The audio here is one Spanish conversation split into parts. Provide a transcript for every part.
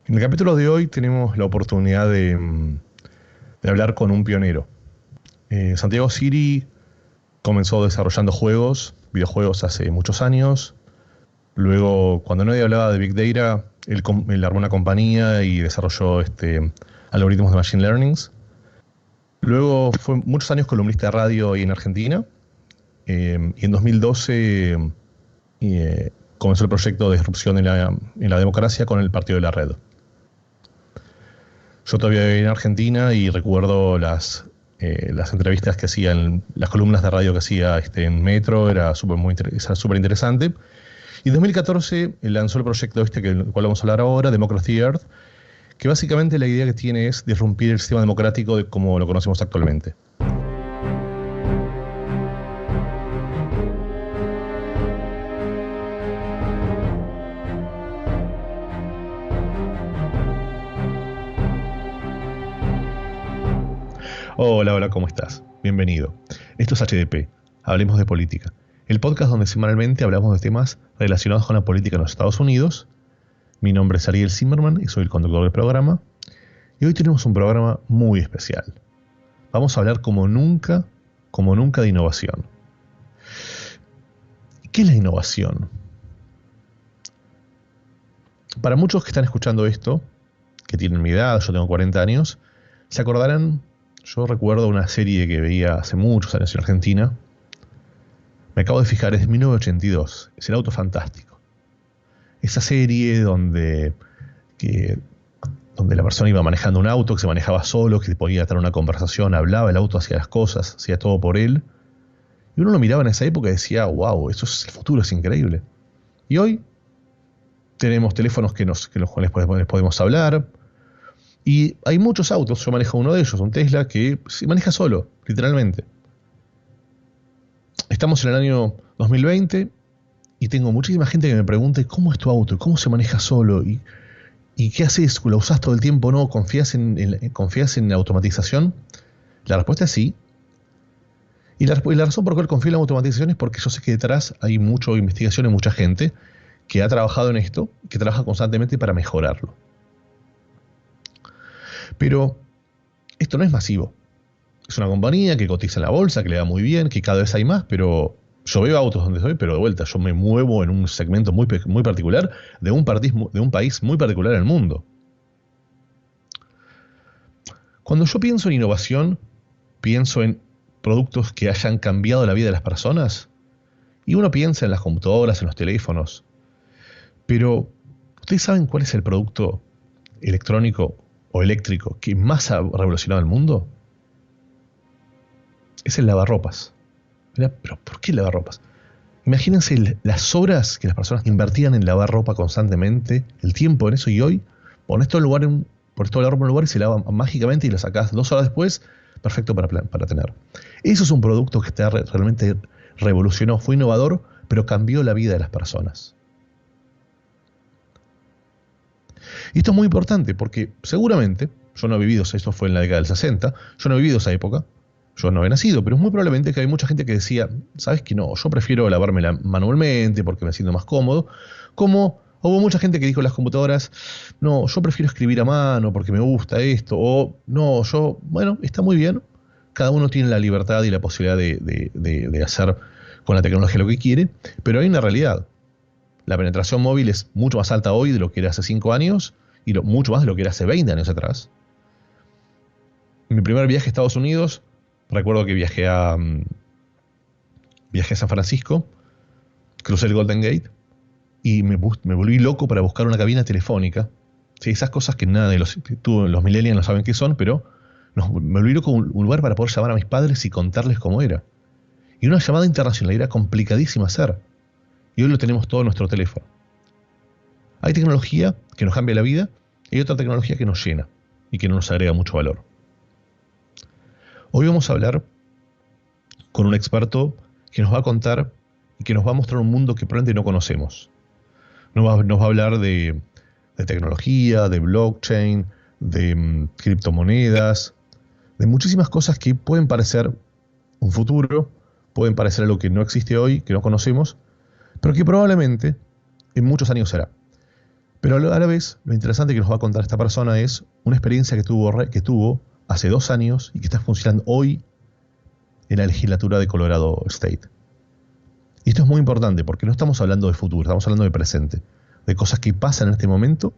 En el capítulo de hoy tenemos la oportunidad de hablar con un pionero. Santiago Siri comenzó desarrollando videojuegos hace muchos años. Luego, cuando nadie hablaba de Big Data, él armó una compañía y desarrolló algoritmos de Machine Learning. Luego fue muchos años columnista de radio ahí en Argentina. Y en 2012 comenzó el proyecto de disrupción en la democracia con el Partido de la Red. Yo todavía vivía en Argentina y recuerdo las entrevistas que hacía, las columnas de radio que hacía en Metro, era súper interesante. Y en 2014 lanzó el proyecto del cual vamos a hablar ahora, Democracy Earth, que básicamente la idea que tiene es disrumpir el sistema democrático de como lo conocemos actualmente. Hola, ¿cómo estás? Bienvenido. Esto es HDP, Hablemos de Política, el podcast donde semanalmente hablamos de temas relacionados con la política en los Estados Unidos. Mi nombre es Ariel Zimmerman y soy el conductor del programa. Y hoy tenemos un programa muy especial. Vamos a hablar como nunca de innovación. ¿Qué es la innovación? Para muchos que están escuchando esto, que tienen mi edad, yo tengo 40 años, se acordarán. Yo recuerdo una serie que veía hace muchos años en Argentina. Me acabo de fijar, es de 1982. Es El Auto Fantástico. Esa serie donde la persona iba manejando un auto, que se manejaba solo, que podía tener una conversación, hablaba, el auto hacía las cosas, hacía todo por él. Y uno lo miraba en esa época y decía, wow, eso es el futuro, es increíble. Y hoy tenemos teléfonos que los cuales podemos hablar. Y hay muchos autos, yo manejo uno de ellos, un Tesla, que se maneja solo, literalmente. Estamos en el año 2020 y tengo muchísima gente que me pregunta ¿cómo es tu auto? ¿Cómo se maneja solo? ¿Y qué haces? ¿Lo usás todo el tiempo? ¿No? ¿Confías en la automatización? La respuesta es sí. Y la razón por la cual confío en la automatización es porque yo sé que detrás hay mucha investigación y mucha gente que ha trabajado en esto, que trabaja constantemente para mejorarlo. Pero esto no es masivo. Es una compañía que cotiza en la bolsa, que le va muy bien, que cada vez hay más, pero yo veo autos donde estoy, pero de vuelta, yo me muevo en un segmento muy particular de un país muy particular en el mundo. Cuando yo pienso en innovación, pienso en productos que hayan cambiado la vida de las personas, y uno piensa en las computadoras, en los teléfonos. Pero, ¿ustedes saben cuál es el producto electrónico o eléctrico que más ha revolucionado el mundo? Es el lavarropas. ¿Pero por qué el lavarropas? Imagínense las horas que las personas invertían en lavar ropa constantemente, el tiempo en eso, y hoy pones todo la ropa en un lugar y se lava mágicamente y la sacás 2 horas después, perfecto para tener. Eso es un producto que realmente revolucionó, fue innovador, pero cambió la vida de las personas. Y esto es muy importante porque seguramente, yo no he vivido, esto fue en la década del 60, yo no he vivido esa época, yo no he nacido, pero es muy probablemente que hay mucha gente que decía, ¿sabes qué? No, yo prefiero lavármela manualmente porque me siento más cómodo. Como hubo mucha gente que dijo en las computadoras, no, yo prefiero escribir a mano porque me gusta esto, o no, bueno, está muy bien, cada uno tiene la libertad y la posibilidad de hacer con la tecnología lo que quiere, pero hay una realidad. La penetración móvil es mucho más alta hoy de lo que era hace 5 años y mucho más de lo que era hace 20 años atrás. En mi primer viaje a Estados Unidos, recuerdo que viajé a San Francisco, crucé el Golden Gate y me volví loco para buscar una cabina telefónica. Sí, esas cosas que los millennials no saben qué son, pero me volví loco un lugar para poder llamar a mis padres y contarles cómo era. Y una llamada internacional era complicadísima hacer. Y hoy lo tenemos todo en nuestro teléfono. Hay tecnología que nos cambia la vida y hay otra tecnología que nos llena y que no nos agrega mucho valor. Hoy vamos a hablar con un experto que nos va a contar y que nos va a mostrar un mundo que probablemente no conocemos. Nos va a hablar de tecnología, de blockchain, de criptomonedas, de muchísimas cosas que pueden parecer un futuro, pueden parecer algo que no existe hoy, que no conocemos, pero que probablemente en muchos años será. Pero a la vez, lo interesante que nos va a contar esta persona es una experiencia que tuvo hace 2 años y que está funcionando hoy en la legislatura de Colorado State. Y esto es muy importante porque no estamos hablando de futuro, estamos hablando de presente, de cosas que pasan en este momento,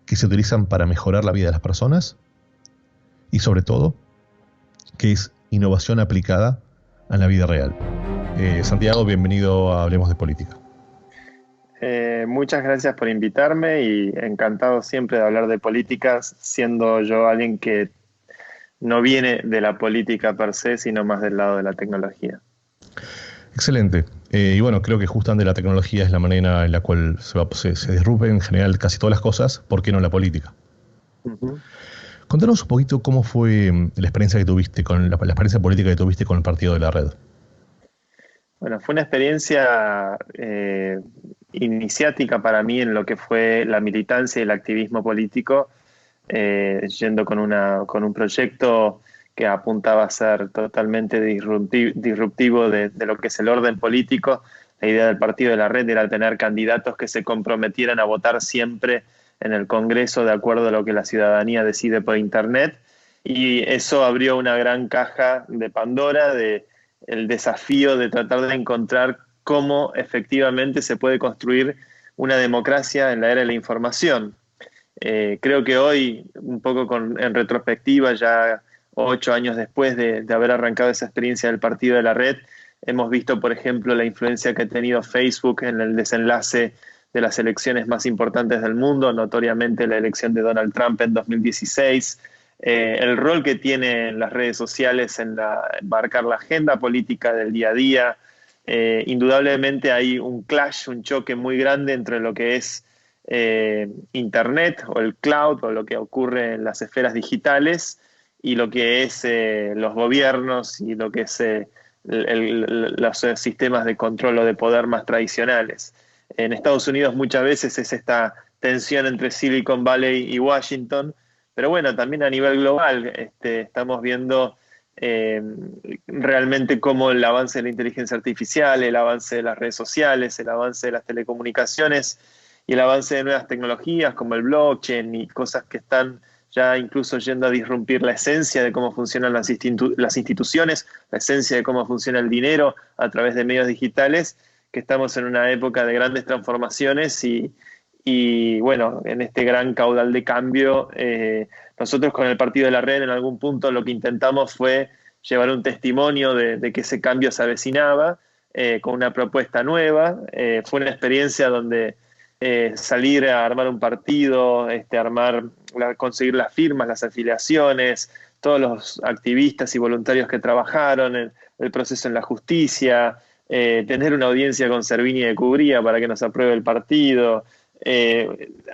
que se utilizan para mejorar la vida de las personas y sobre todo, que es innovación aplicada a la vida real. Santiago, bienvenido a Hablemos de Política. Muchas gracias por invitarme y encantado siempre de hablar de políticas, siendo yo alguien que no viene de la política per se, sino más del lado de la tecnología. Excelente. Y bueno, creo que justamente la tecnología es la manera en la cual se disrumpen en general casi todas las cosas, ¿por qué no la política? Uh-huh. Contanos un poquito cómo fue la experiencia que tuviste con la experiencia política que tuviste con el Partido de la Red. Bueno, fue una experiencia iniciática para mí en lo que fue la militancia y el activismo político, yendo con un proyecto que apuntaba a ser totalmente disruptivo de lo que es el orden político. La idea del Partido de la Red era tener candidatos que se comprometieran a votar siempre en el Congreso de acuerdo a lo que la ciudadanía decide por Internet. Y eso abrió una gran caja de Pandora de el desafío de tratar de encontrar cómo efectivamente se puede construir una democracia en la era de la información. Creo que hoy, un poco en retrospectiva, ya 8 años después de haber arrancado esa experiencia del Partido de la Red, hemos visto, por ejemplo, la influencia que ha tenido Facebook en el desenlace de las elecciones más importantes del mundo, notoriamente la elección de Donald Trump en 2016, el rol que tienen las redes sociales en marcar la agenda política del día a día. Indudablemente hay un clash, un choque muy grande entre lo que es Internet o el cloud o lo que ocurre en las esferas digitales y lo que es los gobiernos y lo que es los sistemas de control o de poder más tradicionales. En Estados Unidos muchas veces es esta tensión entre Silicon Valley y Washington, pero bueno, también a nivel global estamos viendo realmente cómo el avance de la inteligencia artificial, el avance de las redes sociales, el avance de las telecomunicaciones y el avance de nuevas tecnologías como el blockchain y cosas que están ya incluso yendo a disrumpir la esencia de cómo funcionan las instituciones, la esencia de cómo funciona el dinero a través de medios digitales, que estamos en una época de grandes transformaciones y bueno, en este gran caudal de cambio, nosotros con el Partido de la Red en algún punto lo que intentamos fue llevar un testimonio de que ese cambio se avecinaba con una propuesta nueva. Fue una experiencia donde salir a armar un partido, conseguir las firmas, las afiliaciones, todos los activistas y voluntarios que trabajaron en el proceso en la justicia, tener una audiencia con Servini de Cubría para que nos apruebe el partido,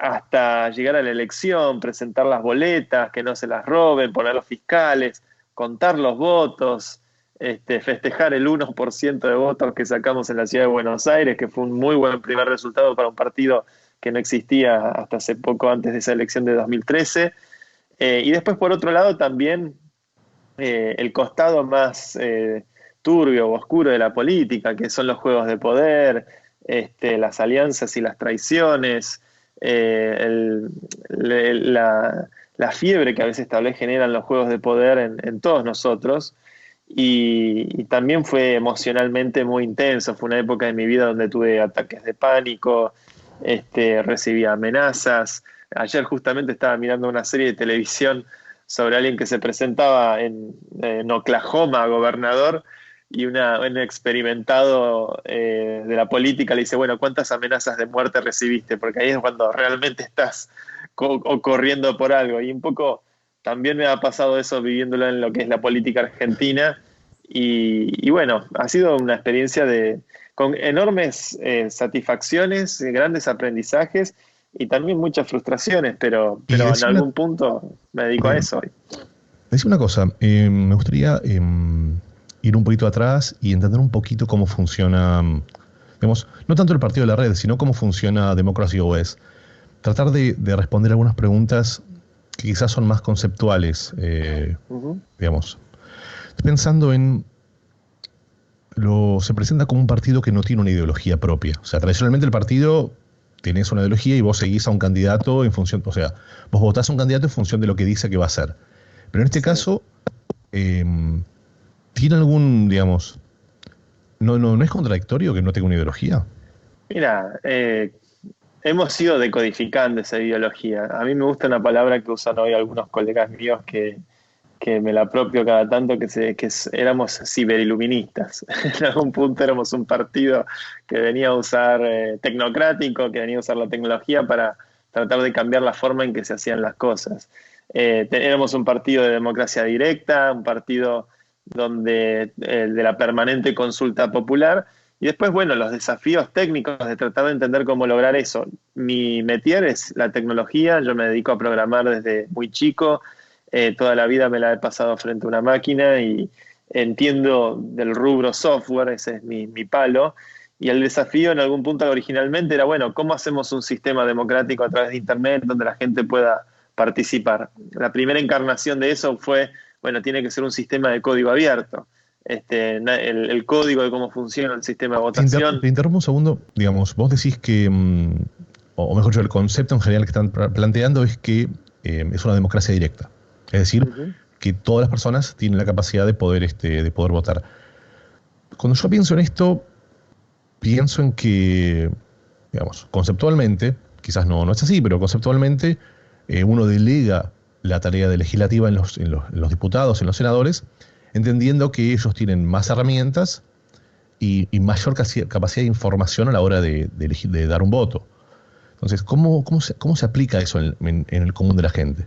hasta llegar a la elección, presentar las boletas, que no se las roben, poner los fiscales, contar los votos, festejar el 1% de votos que sacamos en la ciudad de Buenos Aires, que fue un muy buen primer resultado para un partido que no existía hasta hace poco antes de esa elección de 2013. Y después, por otro lado, también el costado más turbio o oscuro de la política, que son los juegos de poder, las alianzas y las traiciones, la fiebre que a veces tal vez generan los juegos de poder en todos nosotros. Y también fue emocionalmente muy intenso. Fue una época de mi vida donde tuve ataques de pánico, recibía amenazas. Ayer justamente estaba mirando una serie de televisión sobre alguien que se presentaba en Oklahoma, gobernador, y un experimentado de la política le dice, bueno, ¿cuántas amenazas de muerte recibiste? Porque ahí es cuando realmente estás corriendo por algo. Y un poco también me ha pasado eso viviéndolo en lo que es la política argentina. Y bueno, ha sido una experiencia con enormes satisfacciones, grandes aprendizajes y también muchas frustraciones, pero en algún punto me dedico a eso hoy. Decime una cosa, me gustaría ir un poquito atrás y entender un poquito cómo funciona, digamos, no tanto el Partido de la Red, sino cómo funciona Democracy OS. Tratar de responder algunas preguntas que quizás son más conceptuales, digamos. Estoy pensando se presenta como un partido que no tiene una ideología propia. O sea, tradicionalmente el partido tenés una ideología y vos seguís a un candidato en función, o sea, vos votás a un candidato en función de lo que dice que va a hacer. Pero en este caso, ¿tiene algún, digamos, no es contradictorio que no tenga una ideología? Mira, hemos ido decodificando esa ideología. A mí me gusta una palabra que usan hoy algunos colegas míos que me la apropio cada tanto, éramos ciberiluministas. En algún punto éramos un partido que venía a usar tecnocrático, que venía a usar la tecnología para tratar de cambiar la forma en que se hacían las cosas. Éramos un partido de democracia directa, un partido donde de la permanente consulta popular, y después, bueno, los desafíos técnicos de tratar de entender cómo lograr eso. Mi métier es la tecnología, yo me dedico a programar desde muy chico, toda la vida me la he pasado frente a una máquina y entiendo del rubro software, ese es mi palo, y el desafío en algún punto originalmente era, bueno, ¿cómo hacemos un sistema democrático a través de Internet donde la gente pueda participar? La primera encarnación de eso fue, bueno, tiene que ser un sistema de código abierto. El código de cómo funciona el sistema de votación. Te interrumpo un segundo. Digamos, vos decís que, o mejor dicho, el concepto en general que están planteando es que es una democracia directa. Es decir, que todas las personas tienen la capacidad de poder votar. Cuando yo pienso en esto, pienso en que, digamos, conceptualmente, quizás no es así, pero conceptualmente uno delega la tarea de legislativa en los diputados, en los senadores, entendiendo que ellos tienen más herramientas y mayor capacidad de información a la hora de dar un voto. Entonces, ¿cómo se aplica eso en el común de la gente?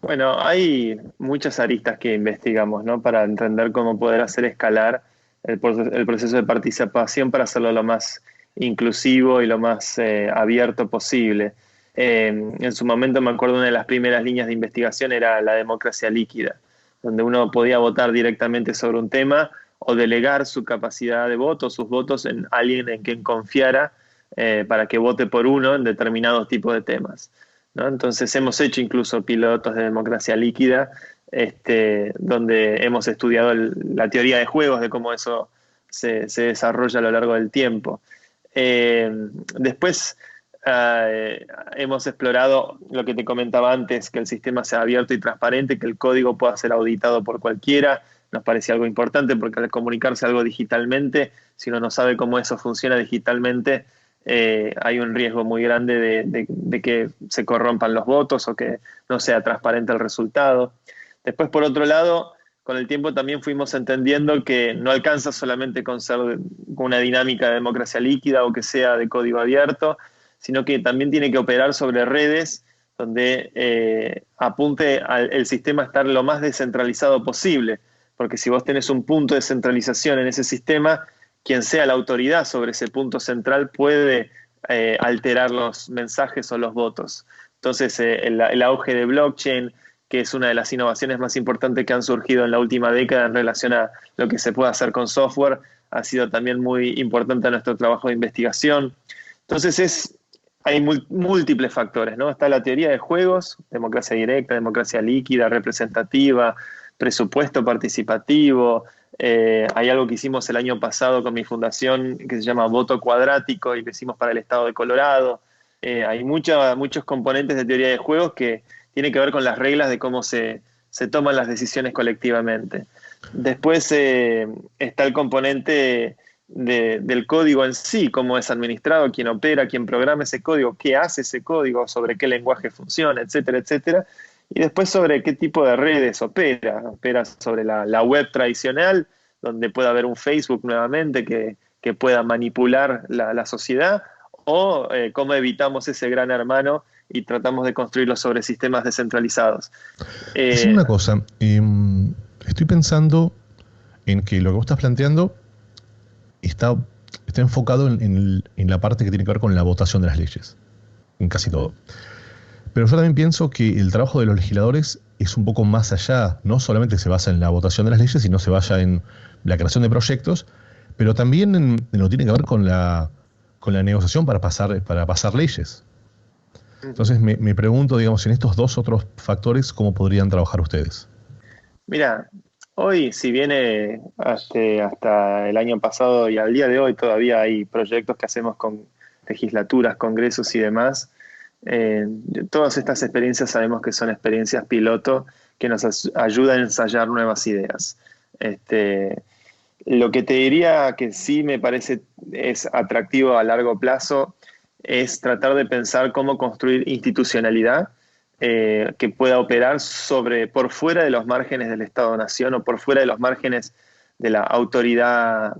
Bueno, hay muchas aristas que investigamos, ¿no? Para entender cómo poder hacer escalar el proceso de participación para hacerlo lo más inclusivo y lo más abierto posible. En su momento me acuerdo una de las primeras líneas de investigación era la democracia líquida, donde uno podía votar directamente sobre un tema o delegar su capacidad de voto, sus votos en alguien en quien confiara para que vote por uno en determinados tipos de temas, ¿no? Entonces hemos hecho incluso pilotos de democracia líquida, donde hemos estudiado la teoría de juegos, de cómo eso se desarrolla a lo largo del tiempo. Después hemos explorado lo que te comentaba antes, que el sistema sea abierto y transparente, que el código pueda ser auditado por cualquiera. Nos parecía algo importante porque al comunicarse algo digitalmente, si uno no sabe cómo eso funciona digitalmente, hay un riesgo muy grande de que se corrompan los votos o que no sea transparente el resultado. Después, por otro lado, con el tiempo también fuimos entendiendo que no alcanza solamente con ser una dinámica de democracia líquida o que sea de código abierto, sino que también tiene que operar sobre redes donde apunte el sistema a estar lo más descentralizado posible, porque si vos tenés un punto de centralización en ese sistema, quien sea la autoridad sobre ese punto central puede alterar los mensajes o los votos. Entonces, el auge de blockchain, que es una de las innovaciones más importantes que han surgido en la última década en relación a lo que se puede hacer con software, ha sido también muy importante en nuestro trabajo de investigación. Entonces, hay múltiples factores, ¿no? Está la teoría de juegos, democracia directa, democracia líquida, representativa, presupuesto participativo. Hay algo que hicimos el año pasado con mi fundación que se llama Voto Cuadrático y lo hicimos para el estado de Colorado. Hay muchos componentes de teoría de juegos que tienen que ver con las reglas de cómo se toman las decisiones colectivamente. Después está el componente del código en sí, cómo es administrado, quién opera, quién programa ese código, qué hace ese código, sobre qué lenguaje funciona, etcétera, etcétera. Y después sobre qué tipo de redes opera. Opera sobre la web tradicional, donde pueda haber un Facebook nuevamente que pueda manipular la sociedad, o cómo evitamos ese gran hermano y tratamos de construirlo sobre sistemas descentralizados. Decime una cosa, estoy pensando en que lo que vos estás planteando está enfocado en la parte que tiene que ver con la votación de las leyes, en casi todo. Pero yo también pienso que el trabajo de los legisladores es un poco más allá, no solamente se basa en la votación de las leyes, sino se basa en la creación de proyectos, pero también en lo que tiene que ver con la negociación para pasar leyes. Entonces me pregunto, digamos, en estos dos otros factores, ¿cómo podrían trabajar ustedes? Mira, hoy, si viene hasta el año pasado y al día de hoy todavía hay proyectos que hacemos con legislaturas, congresos y demás. Todas estas experiencias sabemos que son experiencias piloto que nos ayudan a ensayar nuevas ideas. Lo que te diría que sí me parece es atractivo a largo plazo es tratar de pensar cómo construir institucionalidad que pueda operar por fuera de los márgenes del Estado-Nación o por fuera de los márgenes de la autoridad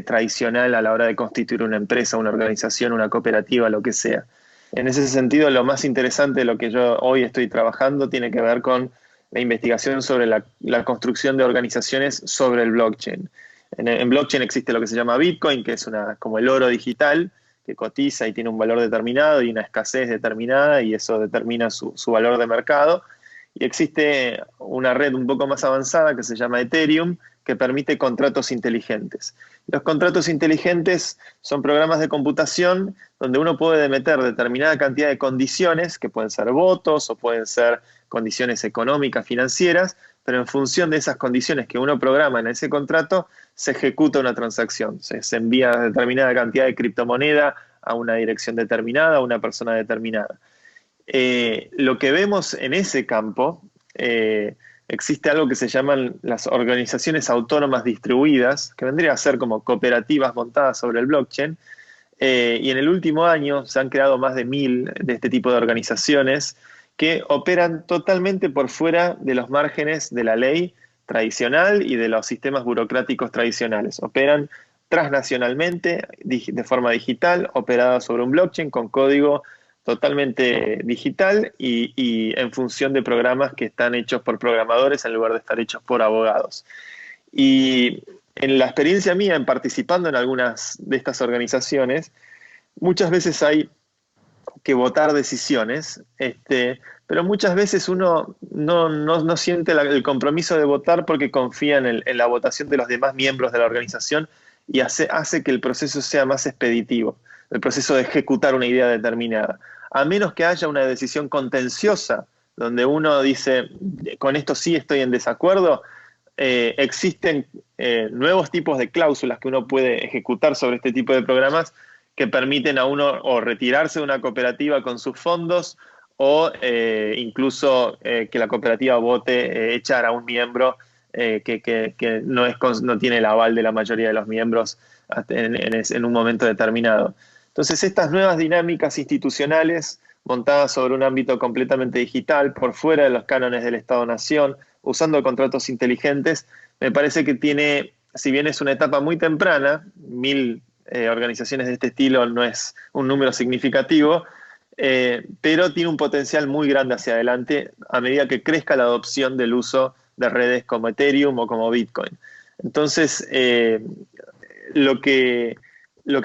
tradicional a la hora de constituir una empresa, una organización, una cooperativa, lo que sea. En ese sentido, lo más interesante de lo que yo hoy estoy trabajando tiene que ver con la investigación sobre la construcción de organizaciones sobre el blockchain. En blockchain existe lo que se llama Bitcoin, que es como el oro digital, que cotiza y tiene un valor determinado y una escasez determinada, y eso determina su valor de mercado. Y existe una red un poco más avanzada que se llama Ethereum, que permite contratos inteligentes. Los contratos inteligentes son programas de computación donde uno puede meter determinada cantidad de condiciones, que pueden ser votos o pueden ser condiciones económicas, financieras, pero en función de esas condiciones que uno programa en ese contrato, se ejecuta una transacción. Se envía determinada cantidad de criptomoneda a una dirección determinada, a una persona determinada. Lo que vemos en ese campo, existe algo que se llaman las organizaciones autónomas distribuidas, que vendría a ser como cooperativas montadas sobre el blockchain, y en el último año se han creado más de 1000 de este tipo de organizaciones que operan totalmente por fuera de los márgenes de la ley tradicional y de los sistemas burocráticos tradicionales. Operan transnacionalmente, de forma digital, operadas sobre un blockchain con código totalmente digital y en función de programas que están hechos por programadores en lugar de estar hechos por abogados. Y en la experiencia mía, en participando en algunas de estas organizaciones, muchas veces hay que votar decisiones, pero muchas veces uno no siente el compromiso de votar porque confía en la votación de los demás miembros de la organización y hace que el proceso sea más expeditivo, el proceso de ejecutar una idea determinada. A menos que haya una decisión contenciosa, donde uno dice, con esto sí estoy en desacuerdo, existen nuevos tipos de cláusulas que uno puede ejecutar sobre este tipo de programas que permiten a uno o retirarse de una cooperativa con sus fondos o incluso que la cooperativa vote echar a un miembro que no tiene el aval de la mayoría de los miembros en un momento determinado. Entonces, estas nuevas dinámicas institucionales montadas sobre un ámbito completamente digital, por fuera de los cánones del Estado-Nación, usando contratos inteligentes, me parece que tiene, si bien es una etapa muy temprana, 1000 organizaciones de este estilo no es un número significativo, pero tiene un potencial muy grande hacia adelante a medida que crezca la adopción del uso de redes como Ethereum o como Bitcoin. Entonces, lo que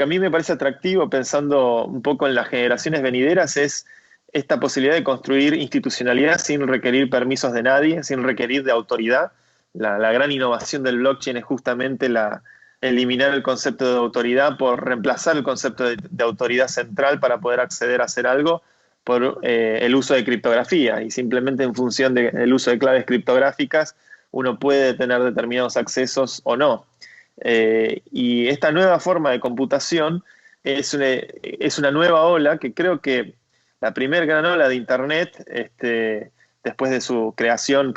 a mí me parece atractivo, pensando un poco en las generaciones venideras, es esta posibilidad de construir institucionalidad sin requerir permisos de nadie, sin requerir de autoridad. La gran innovación del blockchain es justamente eliminar el concepto de autoridad por reemplazar el concepto de autoridad central para poder acceder a hacer algo por el uso de criptografía. Y simplemente en función del uso de claves criptográficas uno puede tener determinados accesos o no. Y esta nueva forma de computación es una nueva ola que creo que la primera gran ola de Internet, después de su creación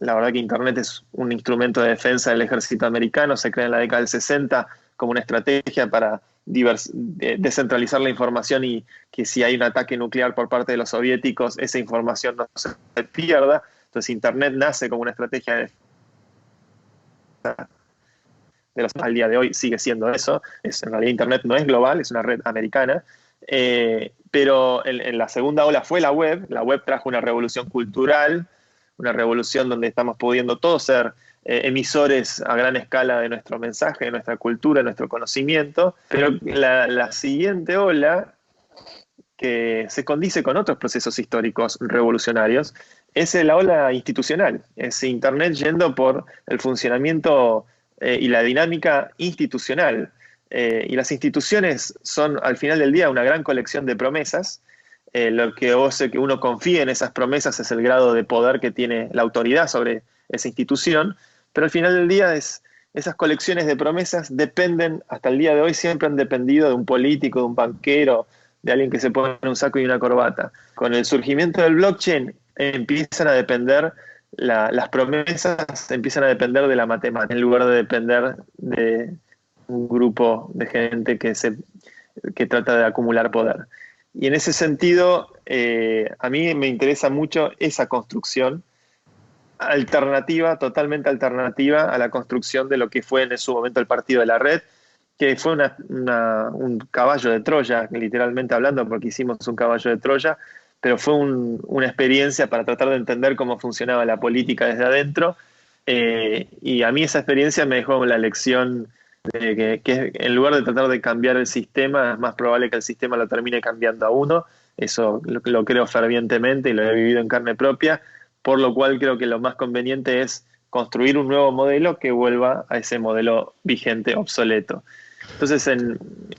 la verdad que Internet es un instrumento de defensa del ejército americano, se crea en la década del 60 como una estrategia para descentralizar la información y que si hay un ataque nuclear por parte de los soviéticos, esa información no se pierda. Entonces Internet nace como una estrategia de defensa. Al día de hoy sigue siendo eso. En realidad Internet no es global, es una red americana. Pero en la segunda ola fue la web. La web trajo una revolución cultural, una revolución donde estamos pudiendo todos ser emisores a gran escala de nuestro mensaje, de nuestra cultura, de nuestro conocimiento. Pero la siguiente ola, que se condice con otros procesos históricos revolucionarios, es la ola institucional. Es Internet yendo por el funcionamiento y la dinámica institucional. Y las instituciones son, al final del día, una gran colección de promesas. Lo que hace que uno confíe en esas promesas es el grado de poder que tiene la autoridad sobre esa institución, pero al final del día es esas colecciones de promesas dependen, hasta el día de hoy, siempre han dependido de un político, de un banquero, de alguien que se pone un saco y una corbata. Con el surgimiento del blockchain empiezan a depender, las promesas empiezan a depender de la matemática, en lugar de depender de un grupo de gente que trata de acumular poder. Y en ese sentido, a mí me interesa mucho esa construcción alternativa, totalmente alternativa a la construcción de lo que fue en su momento el Partido de la Red, que fue un caballo de Troya, literalmente hablando, porque hicimos un caballo de Troya, pero fue una experiencia para tratar de entender cómo funcionaba la política desde adentro, y a mí esa experiencia me dejó la lección de que en lugar de tratar de cambiar el sistema, es más probable que el sistema lo termine cambiando a uno. Eso lo creo fervientemente y lo he vivido en carne propia, por lo cual creo que lo más conveniente es construir un nuevo modelo que vuelva a ese modelo vigente, obsoleto. Entonces,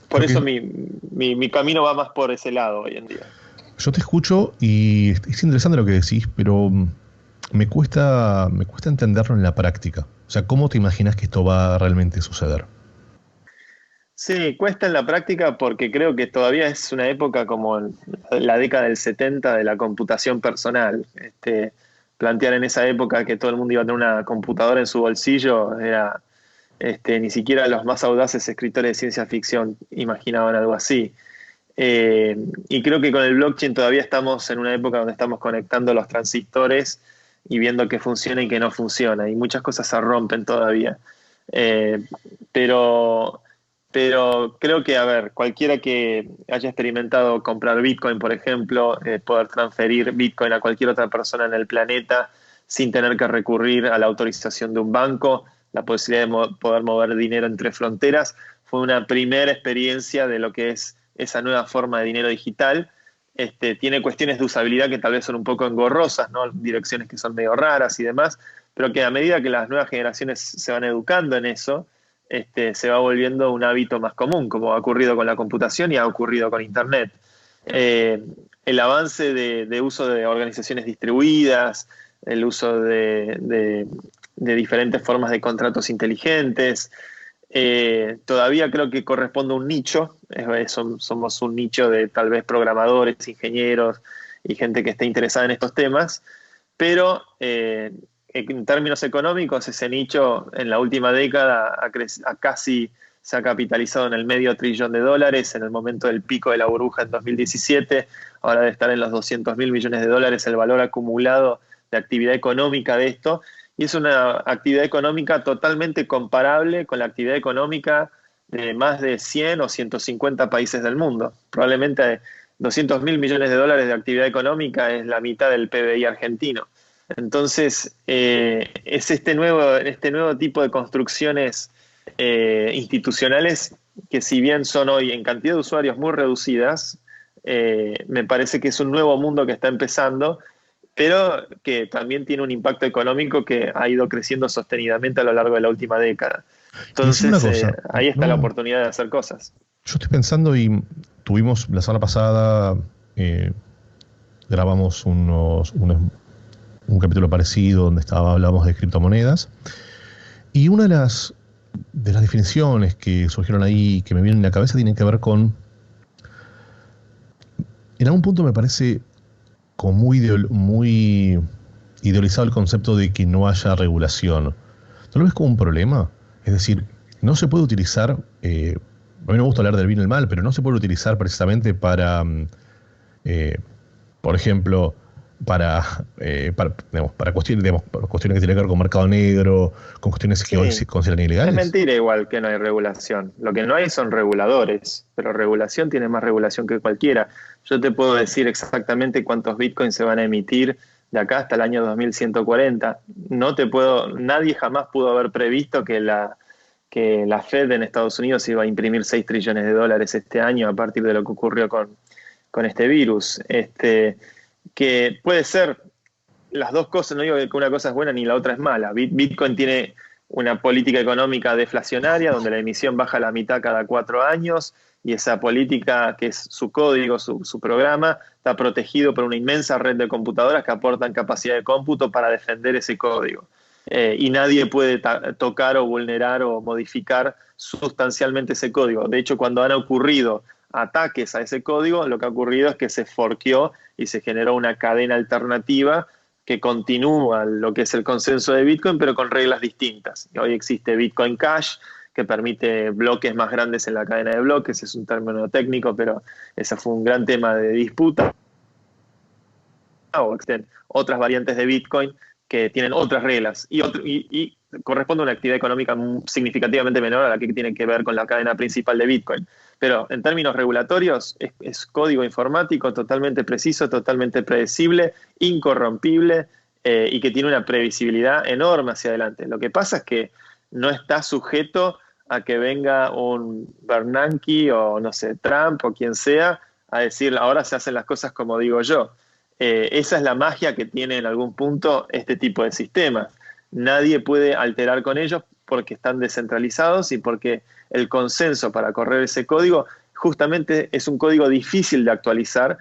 por eso mi camino va más por ese lado hoy en día. Yo te escucho y es interesante lo que decís, pero me cuesta entenderlo en la práctica. O sea, ¿cómo te imaginas que esto va a realmente suceder? Sí, cuesta en la práctica porque creo que todavía es una época como la década del 70 de la computación personal. Plantear en esa época que todo el mundo iba a tener una computadora en su bolsillo era, ni siquiera los más audaces escritores de ciencia ficción imaginaban algo así. Y creo que con el blockchain todavía estamos en una época donde estamos conectando los transistores y viendo qué funciona y qué no funciona, y muchas cosas se rompen todavía. Pero creo que, a ver, cualquiera que haya experimentado comprar Bitcoin, por ejemplo, poder transferir Bitcoin a cualquier otra persona en el planeta sin tener que recurrir a la autorización de un banco, la posibilidad de poder mover dinero entre fronteras, fue una primera experiencia de lo que es esa nueva forma de dinero digital. Tiene cuestiones de usabilidad que tal vez son un poco engorrosas, ¿no? Direcciones que son medio raras y demás, pero que a medida que las nuevas generaciones se van educando en eso, se va volviendo un hábito más común, como ha ocurrido con la computación y ha ocurrido con Internet. El avance de uso de organizaciones distribuidas, el uso de diferentes formas de contratos inteligentes, todavía creo que corresponde a un nicho. Somos un nicho de tal vez programadores, ingenieros y gente que esté interesada en estos temas, pero en términos económicos ese nicho en la última década casi se ha capitalizado en el $500 billion en el momento del pico de la burbuja en 2017, ahora de estar en los $200 mil millones el valor acumulado de actividad económica de esto, y es una actividad económica totalmente comparable con la actividad económica de más de 100 o 150 países del mundo. Probablemente $200 mil millones de actividad económica es la mitad del PBI argentino. Entonces, es este nuevo tipo de construcciones institucionales que, si bien son hoy en cantidad de usuarios muy reducidas, me parece que es un nuevo mundo que está empezando, pero que también tiene un impacto económico que ha ido creciendo sostenidamente a lo largo de la última década. Entonces, ahí está la oportunidad de hacer cosas. Yo estoy pensando, y tuvimos la semana pasada, grabamos un capítulo parecido donde hablamos de criptomonedas, y una de las definiciones que surgieron ahí, que me vienen en la cabeza, tienen que ver con, en algún punto me parece como muy idealizado el concepto de que no haya regulación. ¿No lo ves como un problema? Es decir, no se puede utilizar, a mí no me gusta hablar del bien y el mal, pero no se puede utilizar precisamente para, por ejemplo, para cuestiones que tienen que ver con mercado negro, con cuestiones que hoy se consideran ilegales. Es mentira igual que no hay regulación. Lo que no hay son reguladores, pero regulación tiene más regulación que cualquiera. Yo te puedo decir exactamente cuántos bitcoins se van a emitir de acá hasta el año 2140. Nadie jamás pudo haber previsto que la Fed en Estados Unidos iba a imprimir $6 trillones este año a partir de lo que ocurrió con este virus. Que puede ser las dos cosas, no digo que una cosa es buena ni la otra es mala. Bitcoin tiene una política económica deflacionaria donde la emisión baja a la mitad cada 4 años, y esa política, que es su código, su programa, está protegido por una inmensa red de computadoras que aportan capacidad de cómputo para defender ese código. y nadie puede tocar o vulnerar o modificar sustancialmente ese código. De hecho, cuando han ocurrido ataques a ese código, lo que ha ocurrido es que se forqueó y se generó una cadena alternativa que continúa lo que es el consenso de Bitcoin, pero con reglas distintas. Hoy existe Bitcoin Cash, que permite bloques más grandes en la cadena de bloques, es un término técnico, pero ese fue un gran tema de disputa. O existen otras variantes de Bitcoin que tienen otras reglas y corresponde a una actividad económica significativamente menor a la que tiene que ver con la cadena principal de Bitcoin. Pero en términos regulatorios es código informático totalmente preciso, totalmente predecible, incorrompible y que tiene una previsibilidad enorme hacia adelante. Lo que pasa es que no está sujeto a que venga un Bernanke o no sé, Trump o quien sea a decir ahora se hacen las cosas como digo yo. Esa es la magia que tiene en algún punto este tipo de sistemas. Nadie puede alterar con ellos porque están descentralizados y porque el consenso para correr ese código justamente es un código difícil de actualizar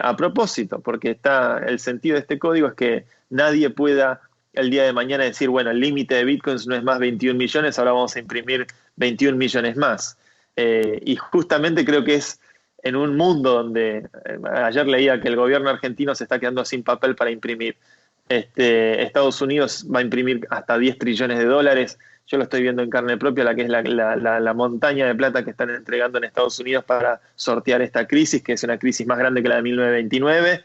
a propósito, porque el sentido de este código es que nadie pueda el día de mañana decir, bueno, el límite de bitcoins no es más 21 millones, ahora vamos a imprimir 21 millones más. Y justamente creo que es en un mundo donde, ayer leía que el gobierno argentino se está quedando sin papel para imprimir. Estados Unidos va a imprimir hasta 10 trillones de dólares. Yo lo estoy viendo en carne propia, la que es la montaña de plata que están entregando en Estados Unidos para sortear esta crisis, que es una crisis más grande que la de 1929.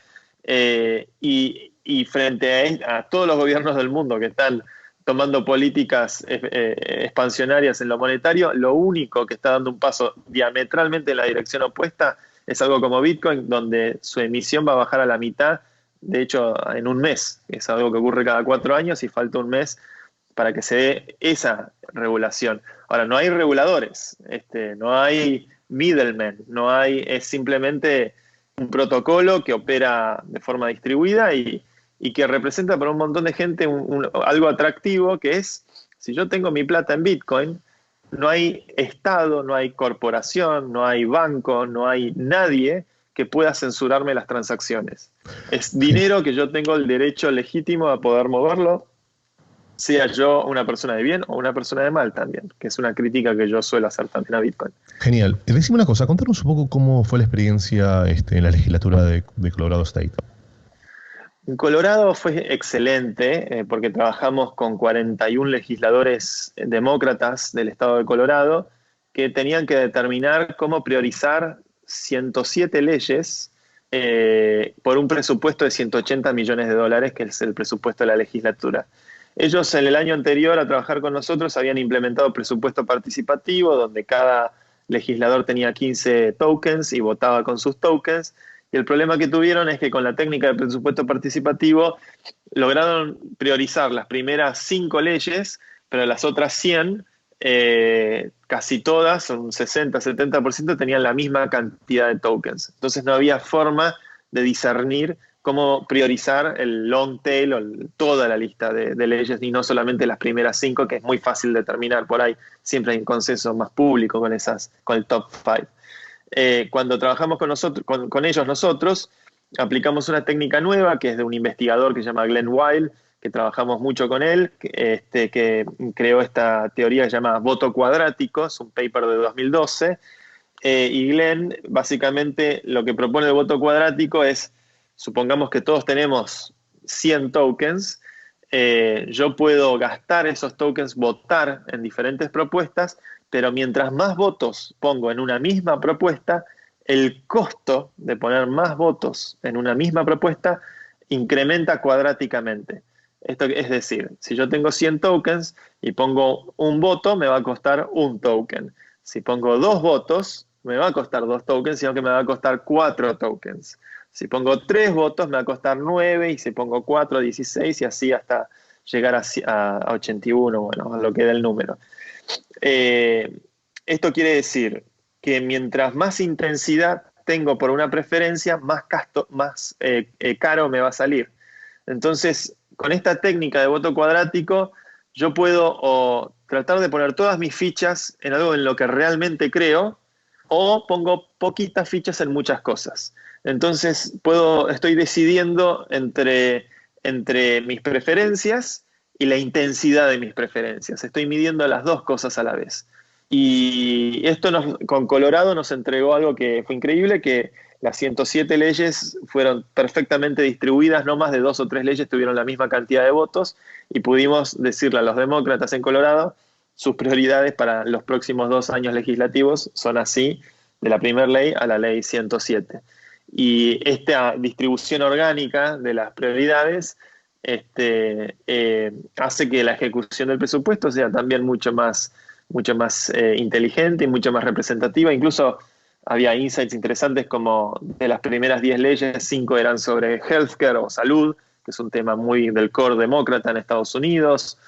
Y frente a todos los gobiernos del mundo que están tomando políticas expansionarias en lo monetario, lo único que está dando un paso diametralmente en la dirección opuesta es algo como Bitcoin, donde su emisión va a bajar a la mitad, de hecho, en un mes. Es algo que ocurre cada 4 años y falta un mes para que se dé esa regulación. Ahora, no hay reguladores, no hay middlemen, es simplemente un protocolo que opera de forma distribuida y que representa para un montón de gente algo atractivo, que es, si yo tengo mi plata en Bitcoin, no hay Estado, no hay corporación, no hay banco, no hay nadie que pueda censurarme las transacciones. Es dinero que yo tengo el derecho legítimo a poder moverlo, sea yo una persona de bien o una persona de mal también, que es una crítica que yo suelo hacer también a Bitcoin. Genial. Decime una cosa, contanos un poco cómo fue la experiencia en la legislatura de Colorado State. En Colorado fue excelente porque trabajamos con 41 legisladores demócratas del estado de Colorado que tenían que determinar cómo priorizar 107 leyes por un presupuesto de 180 millones de dólares, que es el presupuesto de la legislatura. Ellos en el año anterior a trabajar con nosotros habían implementado presupuesto participativo, donde cada legislador tenía 15 tokens y votaba con sus tokens. Y el problema que tuvieron es que con la técnica de presupuesto participativo lograron priorizar las primeras 5 leyes, pero las otras 100, casi todas, un 60-70%, tenían la misma cantidad de tokens. Entonces no había forma de discernir cómo priorizar el long tail o toda la lista de leyes y no solamente las primeras 5, que es muy fácil determinar por ahí. Siempre hay un consenso más público con el top 5. Cuando trabajamos con ellos nosotros, aplicamos una técnica nueva que es de un investigador que se llama Glenn Weil, que trabajamos mucho con él, que creó esta teoría que se llama voto cuadrático, es un paper de 2012, y Glenn básicamente lo que propone el voto cuadrático es, supongamos que todos tenemos 100 tokens, yo puedo gastar esos tokens, votar en diferentes propuestas, pero mientras más votos pongo en una misma propuesta, el costo de poner más votos en una misma propuesta incrementa cuadráticamente. Esto es decir, si yo tengo 100 tokens y pongo un voto, me va a costar un token. Si pongo 2 votos, me va a costar 2 tokens, sino que me va a costar 4 tokens. Si pongo 3 votos, me va a costar 9, y si pongo 4, 16, y así hasta llegar a 81, bueno, a lo que da el número. Esto quiere decir que mientras más intensidad tengo por una preferencia, más caro me va a salir. Entonces, con esta técnica de voto cuadrático, yo puedo tratar de poner todas mis fichas en algo en lo que realmente creo, o pongo poquitas fichas en muchas cosas. Entonces, estoy decidiendo entre mis preferencias y la intensidad de mis preferencias. Estoy midiendo las dos cosas a la vez. Y esto con Colorado nos entregó algo que fue increíble, que las 107 leyes fueron perfectamente distribuidas, no más de 2 o 3 leyes tuvieron la misma cantidad de votos, y pudimos decirle a los demócratas en Colorado, sus prioridades para los próximos 2 años legislativos son así, de la primera ley a la ley 107. Y esta distribución orgánica de las prioridades hace que la ejecución del presupuesto sea también mucho más inteligente y mucho más representativa. Incluso había insights interesantes como de las primeras 10 leyes, 5 eran sobre healthcare o salud, que es un tema muy del core demócrata en Estados Unidos.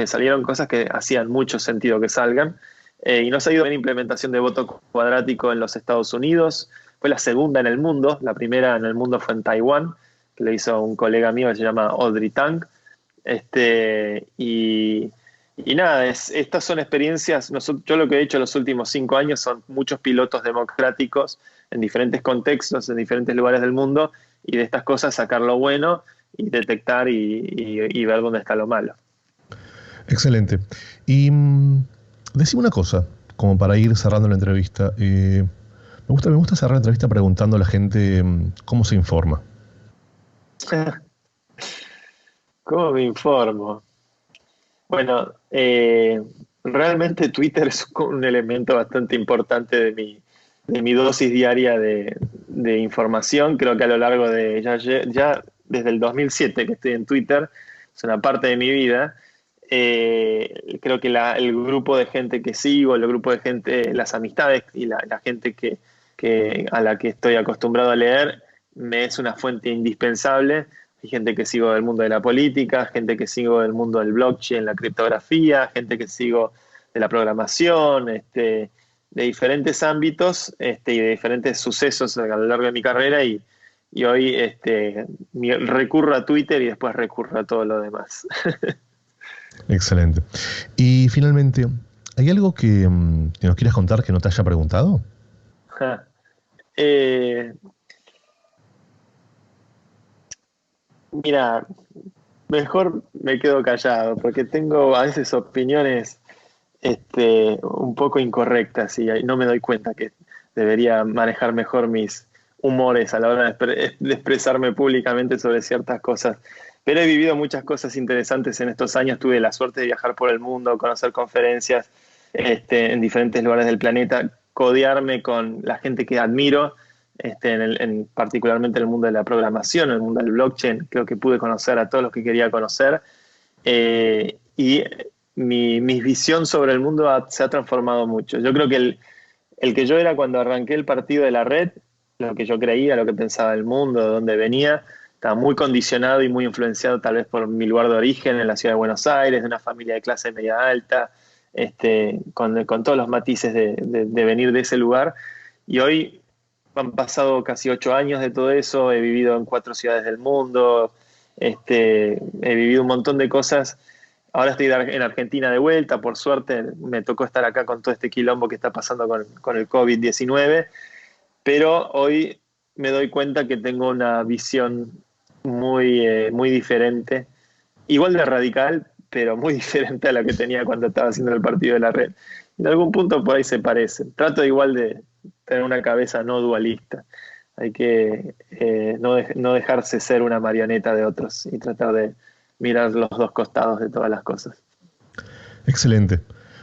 Salieron cosas que hacían mucho sentido que salgan. Y nos ha ido en implementación de voto cuadrático en los Estados Unidos. Fue la segunda en el mundo. La primera en el mundo fue en Taiwán, que lo hizo un colega mío que se llama Audrey Tang. Y nada, estas son experiencias. Yo lo que he hecho en los últimos 5 años son muchos pilotos democráticos en diferentes contextos, en diferentes lugares del mundo, y de estas cosas sacar lo bueno y detectar y ver dónde está lo malo. Excelente. Y decime una cosa, como para ir cerrando la entrevista. Me gusta cerrar la entrevista preguntando a la gente cómo se informa. ¿Cómo me informo? Bueno, realmente Twitter es un elemento bastante importante de mi dosis diaria de información. Creo que a lo largo de ya desde el 2007 que estoy en Twitter, es una parte de mi vida. Creo que el grupo de gente que sigo, el grupo de gente, las amistades y la gente a la que estoy acostumbrado a leer, me es una fuente indispensable. Hay gente que sigo del mundo de la política, gente que sigo del mundo del blockchain, la criptografía, gente que sigo de la programación, de diferentes ámbitos y de diferentes sucesos a lo largo de mi carrera, y hoy recurro a Twitter y después recurro a todo lo demás. Excelente. Y finalmente, ¿hay algo que nos quieras contar que no te haya preguntado? Mira, mejor me quedo callado, porque tengo a veces opiniones un poco incorrectas y no me doy cuenta que debería manejar mejor mis humores a la hora de expresarme públicamente sobre ciertas cosas. Pero he vivido muchas cosas interesantes en estos años. Tuve la suerte de viajar por el mundo, conocer conferencias en diferentes lugares del planeta, codearme con la gente que admiro, particularmente en el mundo de la programación, en el mundo del blockchain. Creo que pude conocer a todos los que quería conocer. Y mi visión sobre el mundo se ha transformado mucho. Yo creo que el que yo era cuando arranqué el partido de la red, lo que yo creía, lo que pensaba del mundo, de dónde venía, estaba muy condicionado y muy influenciado tal vez por mi lugar de origen en la ciudad de Buenos Aires, de una familia de clase media alta, con todos los matices de venir de ese lugar. Y hoy han pasado casi 8 años de todo eso, he vivido en 4 ciudades del mundo, he vivido un montón de cosas. Ahora estoy en Argentina de vuelta, por suerte me tocó estar acá con todo este quilombo que está pasando con el COVID-19, pero hoy me doy cuenta que tengo una visión muy diferente, igual de radical, pero muy diferente a la que tenía cuando estaba haciendo el partido de la red. En algún punto por ahí se parecen. Trato igual de tener una cabeza no dualista. Hay que no dejarse ser una marioneta de otros y tratar de mirar los dos costados de todas las cosas. Excelente.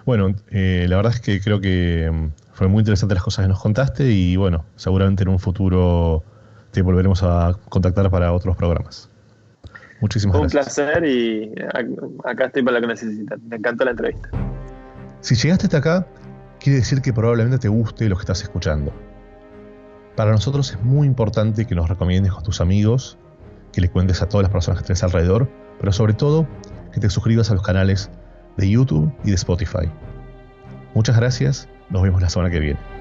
Bueno, la verdad es que creo que fue muy interesante las cosas que nos contaste y bueno, seguramente en un futuro te volveremos a contactar para otros programas. Muchísimas gracias. Un placer y acá estoy para lo que necesitas. Me encantó la entrevista. Si llegaste hasta acá, quiere decir que probablemente te guste lo que estás escuchando. Para nosotros es muy importante que nos recomiendes con tus amigos, que le cuentes a todas las personas que tienes alrededor, pero sobre todo que te suscribas a los canales de YouTube y de Spotify. Muchas gracias, nos vemos la semana que viene.